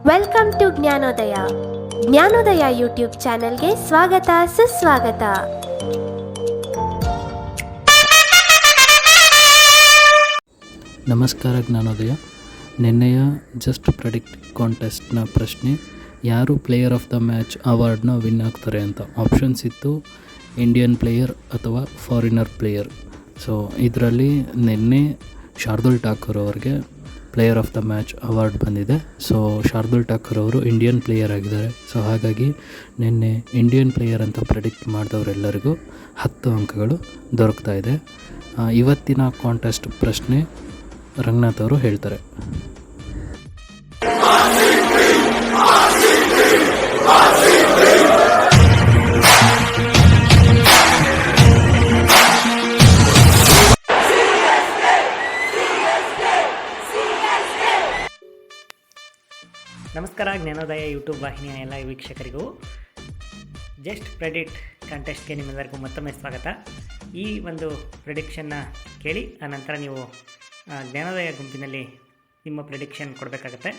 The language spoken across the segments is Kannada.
Welcome to Jnanodaya. Jnanodaya YouTube ಚಾನೆಲ್ಗೆ ಸ್ವಾಗತ ಸುಸ್ವಾಗತ. ನಮಸ್ಕಾರ ಜ್ಞಾನೋದಯ. ನಿನ್ನೆಯ ಜಸ್ಟ್ ಪ್ರೆಡಿಕ್ಟ್ ಕಾಂಟೆಸ್ಟ್ನ ಪ್ರಶ್ನೆ, ಯಾರು ಪ್ಲೇಯರ್ ಆಫ್ ದ ಮ್ಯಾಚ್ ಅವಾರ್ಡ್ನ ವಿನ್ ಆಗ್ತಾರೆ ಅಂತ. ಆಪ್ಷನ್ಸ್ ಇತ್ತು ಇಂಡಿಯನ್ ಪ್ಲೇಯರ್ ಅಥವಾ ಫಾರಿನರ್ ಪ್ಲೇಯರ್. ಸೊ ಇದರಲ್ಲಿ ನಿನ್ನೆ ಶಾರ್ದೂಲ್ ಠಾಕೂರ್ ಅವರಿಗೆ player of the match award ಬಂದಿದೆ. ಸೊ ಶಾರ್ದೂಲ್ ಠಾಕೂರ್ ಅವರು ಇಂಡಿಯನ್ ಪ್ಲೇಯರ್ ಆಗಿದ್ದಾರೆ. ಸೊ ಹಾಗಾಗಿ ನಿನ್ನೆ ಇಂಡಿಯನ್ ಪ್ಲೇಯರ್ ಅಂತ ಪ್ರೆಡಿಕ್ಟ್ ಮಾಡಿದವರೆಲ್ಲರಿಗೂ 10 ಅಂಕಗಳು ದೊರಕ್ತಾ ಇದೆ. ಇವತ್ತಿನ ಕಾಂಟೆಸ್ಟ್ ಪ್ರಶ್ನೆ ರಂಗನಾಥ್ ಅವರು ಹೇಳ್ತಾರೆ. ನಮಸ್ಕಾರ, ಜ್ಞಾನೋದಯ ಯೂಟ್ಯೂಬ್ ವಾಹಿನಿಯ ಎಲ್ಲ ವೀಕ್ಷಕರಿಗೂ ಜಸ್ಟ್ ಪ್ರೆಡಿಕ್ಟ್ ಕಂಟೆಸ್ಟ್ಗೆ ನಿಮ್ಮೆಲ್ಲರಿಗೂ ಮತ್ತೊಮ್ಮೆ ಸ್ವಾಗತ. ಈ ಒಂದು ಪ್ರೆಡಿಕ್ಷನ್ನ ಕೇಳಿ ಆನಂತರ ನೀವು ಜ್ಞಾನೋದಯ ಗುಂಪಿನಲ್ಲಿ ನಿಮ್ಮ ಪ್ರೆಡಿಕ್ಷನ್ ಕೊಡಬೇಕಾಗತ್ತೆ.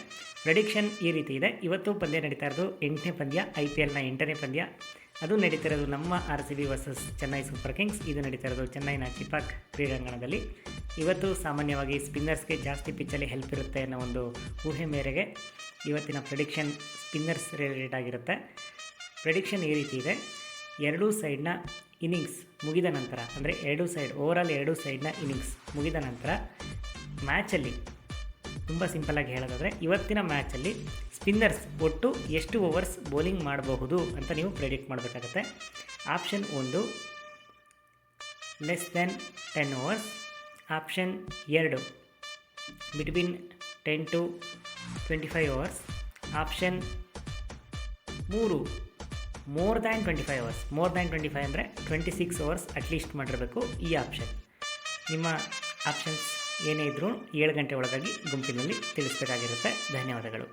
ಪ್ರೆಡಿಕ್ಷನ್ ಈ ರೀತಿ ಇದೆ. ಇವತ್ತು ಪಂದ್ಯ ನಡೀತಾ ಇರೋದು 8ನೇ ಪಂದ್ಯ, IPLನ 8ನೇ ಪಂದ್ಯ. ಅದು ನಡೀತಿರೋದು ನಮ್ಮ RCB versus Chennai super Kings. ಇದು ನಡೀತಾ ಇರೋದು ಚೆನ್ನೈನ ಚಿಪಾಕ್ ಕ್ರೀಡಾಂಗಣದಲ್ಲಿ. ಇವತ್ತು ಸಾಮಾನ್ಯವಾಗಿ ಸ್ಪಿನ್ನರ್ಸ್ಗೆ ಜಾಸ್ತಿ ಪಿಚ್ಚಲ್ಲಿ ಹೆಲ್ಪ್ ಇರುತ್ತೆ ಅನ್ನೋ ಒಂದು ಊಹೆ ಮೇರೆಗೆ ಇವತ್ತಿನ ಪ್ರೆಡಿಕ್ಷನ್ ಸ್ಪಿನ್ನರ್ಸ್ ರಿಲೇಟೆಡ್ ಆಗಿರುತ್ತೆ. ಪ್ರೆಡಿಕ್ಷನ್ ಈ ರೀತಿ ಇದೆ. ಎರಡೂ ಸೈಡ್ನ ಇನ್ನಿಂಗ್ಸ್ ಮುಗಿದ ನಂತರ, ಅಂದರೆ ಎರಡೂ ಸೈಡ್ನ ಇನ್ನಿಂಗ್ಸ್ ಮುಗಿದ ನಂತರ ಮ್ಯಾಚಲ್ಲಿ ತುಂಬ ಸಿಂಪಲ್ಲಾಗಿ ಹೇಳೋದಾದರೆ, ಇವತ್ತಿನ ಮ್ಯಾಚಲ್ಲಿ ಸ್ಪಿನ್ನರ್ಸ್ ಒಟ್ಟು ಎಷ್ಟು ಓವರ್ಸ್ ಬೌಲಿಂಗ್ ಮಾಡಬಹುದು ಅಂತ ನೀವು ಪ್ರೆಡಿಕ್ಟ್ ಮಾಡಬೇಕಾಗತ್ತೆ. Option 1 less than 10 overs. Option 2 between 10 to 25 overs. Option 3 more than 25 overs. More than 25 ಅಂದರೆ 26 ಓವರ್ಸ್ ಅಟ್ಲೀಸ್ಟ್ ಮಾಡಿರಬೇಕು ಈ ಆಪ್ಷನ್. ನಿಮ್ಮ ಆಪ್ಷನ್ಸ್ ಏನೇ ಇದ್ರೂ 7 ಗಂಟೆ ಒಳಗಾಗಿ ಗುಂಪಿನಲ್ಲಿ ತಿಳಿಸಬೇಕಾಗಿರುತ್ತೆ. ಧನ್ಯವಾದಗಳು.